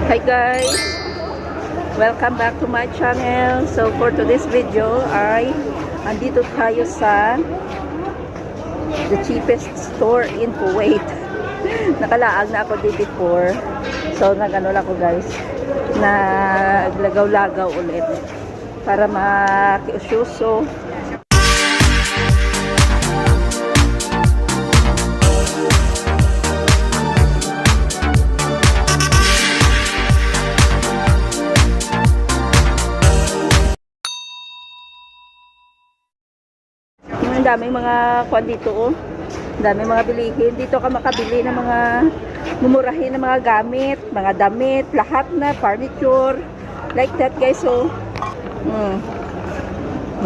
Hi guys! Welcome back to my channel. So for today's video ay andito tayo sa the cheapest store in Kuwait. Nakalaag na ako dito before. So nag-ano lang ako guys, naglagaw-lagaw ulit para makiusyuso. Ang daming mga kwan dito oh. Daming mga bilihin. Dito ka makabili ng mga mumurahin ng mga gamit, mga damit, lahat na furniture. Like that guys oh.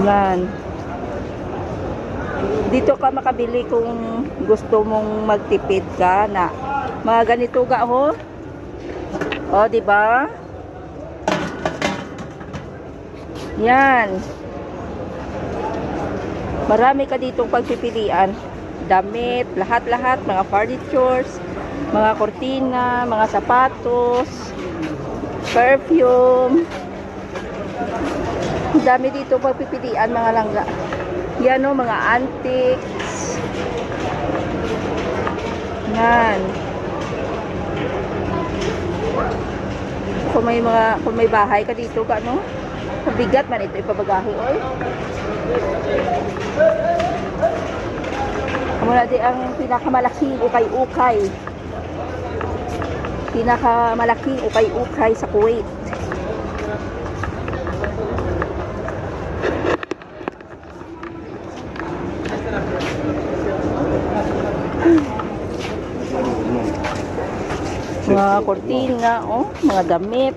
Yan. Dito ka makabili kung gusto mong magtipid ka na mga ganito ga oh. Oh, di ba? Yan. Marami ka ditong pagpipilian. Damit, lahat-lahat, mga furnitures, mga kortina, mga sapatos, perfume. Dami dito pagpipilian, mga langga. Yan o, mga antiques. Yan. Kung may bahay ka dito ka, no? Mabigat man ito ipabagahe, oy. Muna di ang pinakamalaking ukay-ukay. Pinakamalaking ukay-ukay sa Kuwait. Mga kortina, oh, mga damit.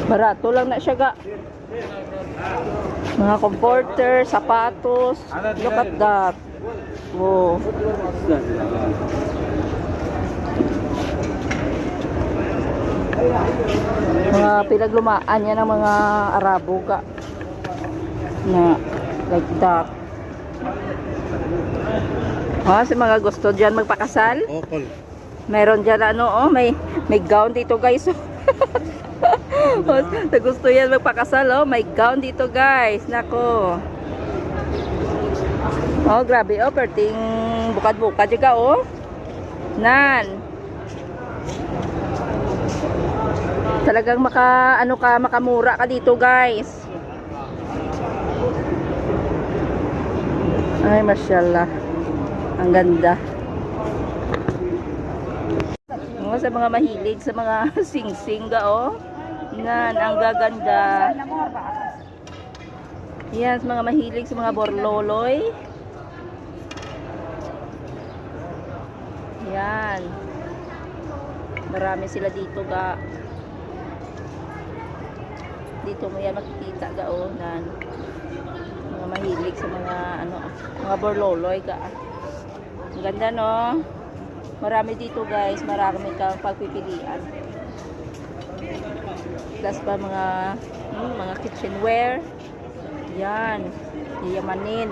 Barato lang na siya ga. Mga comforter, sapatos. Look at that. Wow. Mga pinaglumaan yan ng mga Arabo ka. Na like that. Sa mga gusto dyan magpakasal. Meron dyan ano oh, may gown dito guys. Sa gusto yan magpakasal oh, may gown dito guys. Nako. Oh, grabe oh, perting bukad-bukad juga oh. Nan. Talagang makamura ka dito guys. Ay, mashallah. Ang ganda. Oh, sa mga mahilig sa mga sing-sing ga oh. Nan, ang gaganda. Yan, sa mga mahilig sa mga borloloy. Yan. Marami sila dito ga. Dito mo yan makikita ga oh. Nan. Mga mahilig sa mga mga borloloy ga. Ang ganda no. Marami dito guys, marami kang pagpipilian. Plus pa mga kitchenware. Yan, yayamanin.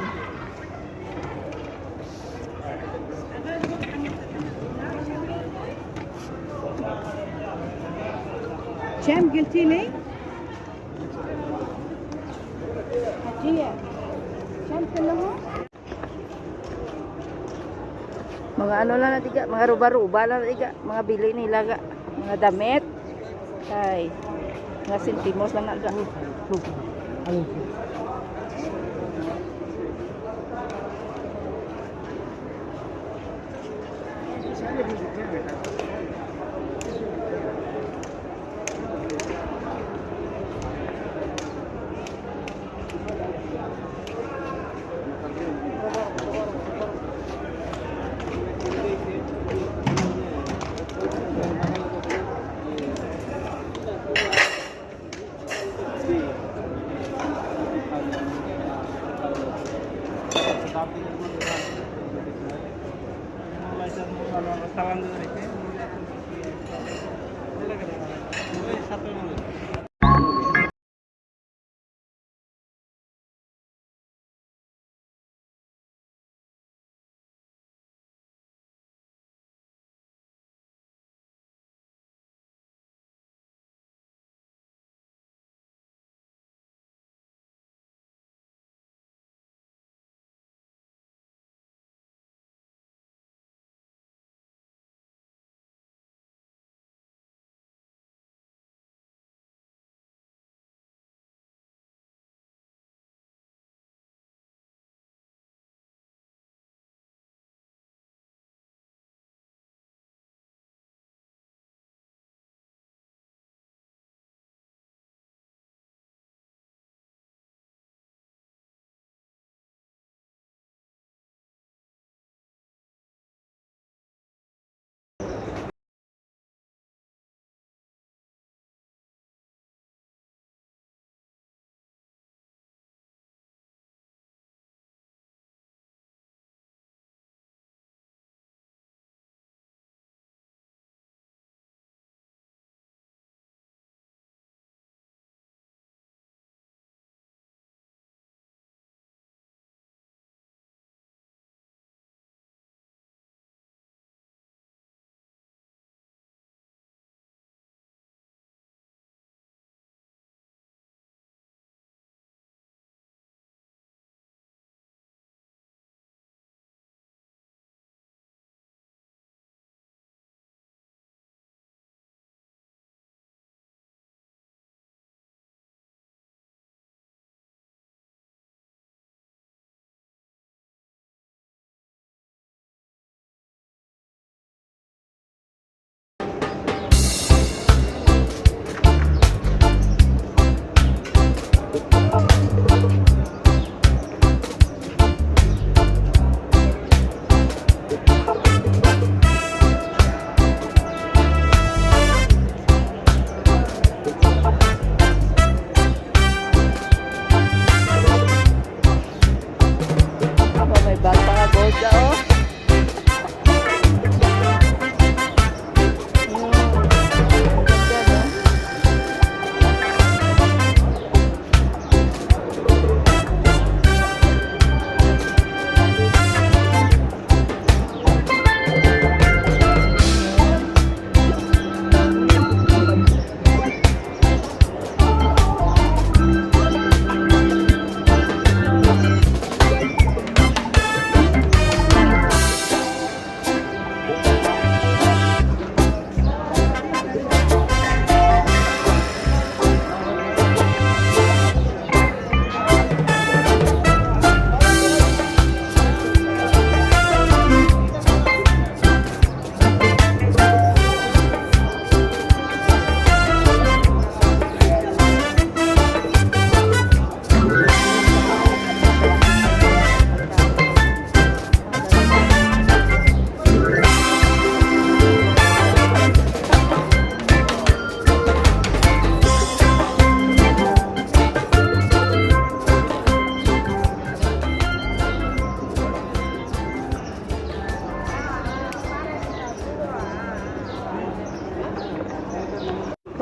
Cem قلتي لي؟ هدية كم كلهم؟ Mga ano lang na tiga, mga ruba-ruba lang na tiga, mga bili nila ga, mga damit. Ay, mga sentimos lang na ga. Estaban de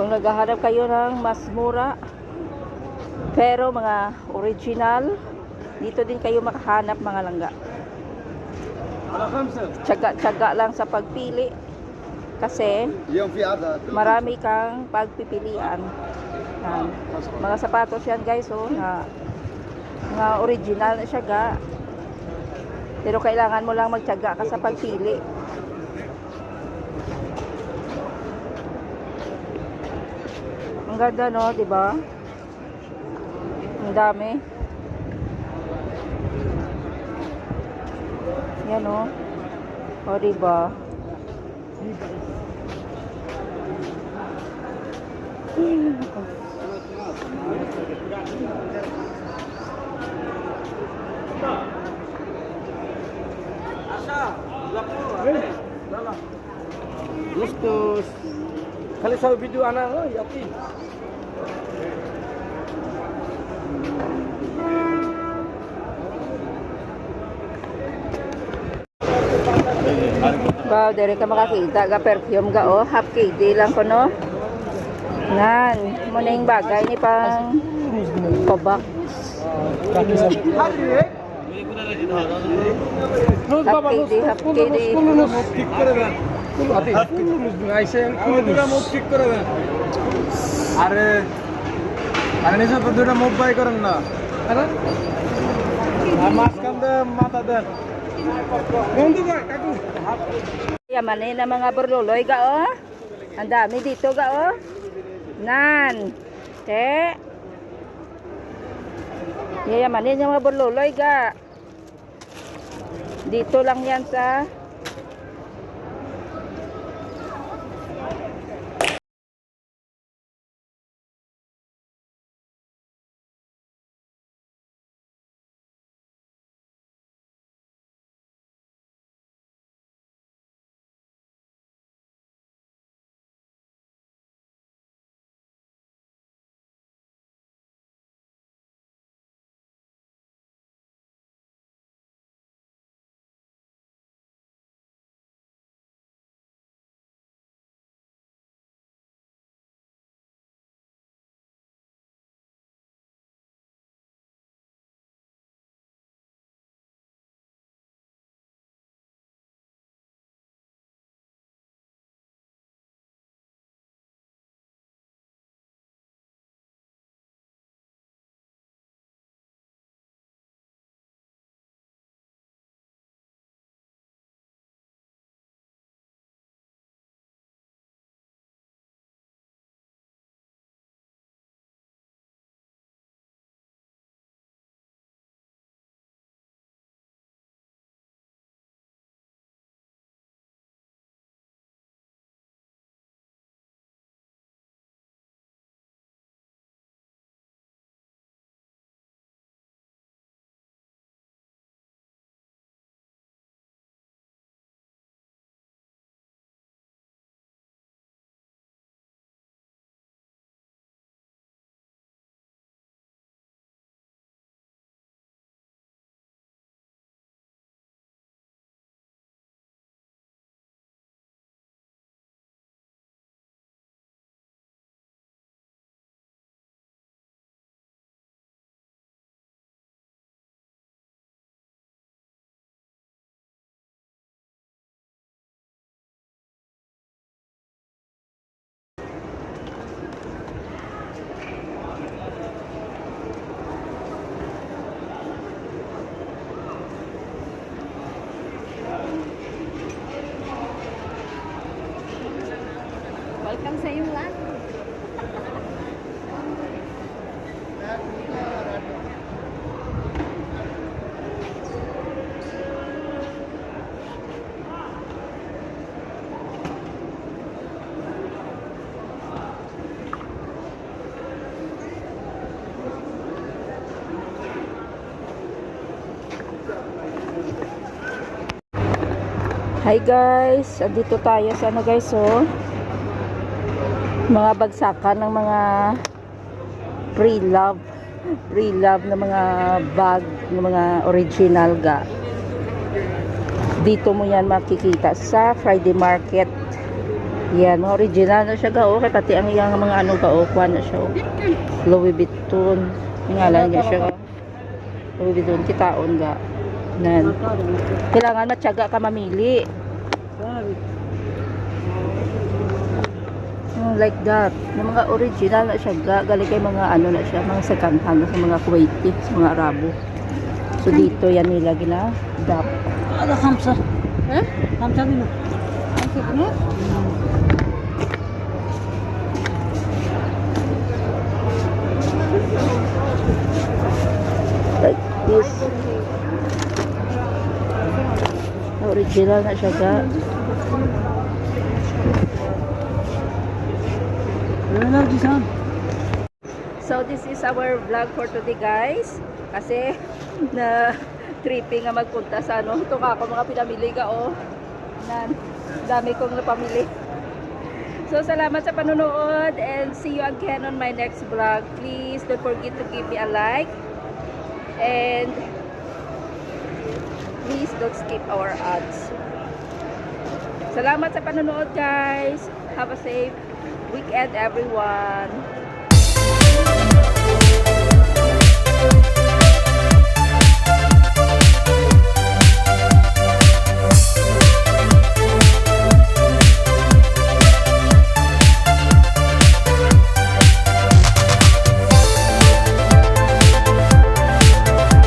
Kung naghahanap kayo ng mas mura pero mga original, dito din kayo makahanap mga langga. Tsaga-tsaga lang sa pagpili kasi marami kang pagpipilian. Yan. Mga sapatos yan guys, oh, na mga original na siya ga. Pero kailangan mo lang magtyaga ka sa pagpili. Ang ganda, no, 'di ba? Ang dami. Yan, oh. O, 'di ba? Gustos. Kali sa video anak oh, yakin. Wow, dere ka makakita ga perfume ga, oh. Half KD lang ko, no? Nan, mo na yung bagay ni pang kobak. Half KD. ঠিক করে দেন আতি আইসে দুটো মুখ ঠিক করে দেন আরে আরে নিচে তো দুটো মুখ বাই করেন না আরে আর মাঝখান দিয়ে মাথা দেন বন্ধু ভাই কাকু Yamanin na mga burluloy ga, oh. Ang dami dito ga, oh. Nan. Te. Yamanin yung mga burluloy ga. Dito lang yan sa Welcome sa iyong land. Hi guys, andito tayo sa ano guys, oh. Mga bagsakan ng mga pre-love na mga bag ng mga original ga. Dito mo yan makikita sa Friday Market Yan, mga original na siya gao. Kaya pati ang iyang mga ano gao, kuha na siya. Louis Vuitton. Yung ngalan niya siya. Louis Vuitton, kitaon ga. Nan. Kailangan matyaga ka mamili. Like that. Yung mga original na siya ga. Galing kay mga ano na siya. Mga second hand sa mga Kuwaiti, sa mga Arabo. So dito yan nila gina. Dap. Ada khamsa. Eh? Khamsa din. Khamsa din. Like this. Original na siya ga. So this is our vlog for today guys. Kasi na tripping nga magpunta sa ano. Ito ka ako mga pinamili ka oh. Na dami kong napamili. So salamat sa panonood and see you again on my next vlog. Please don't forget to give me a like. And please don't skip our ads. Salamat sa panonood guys. Have a safe weekend everyone.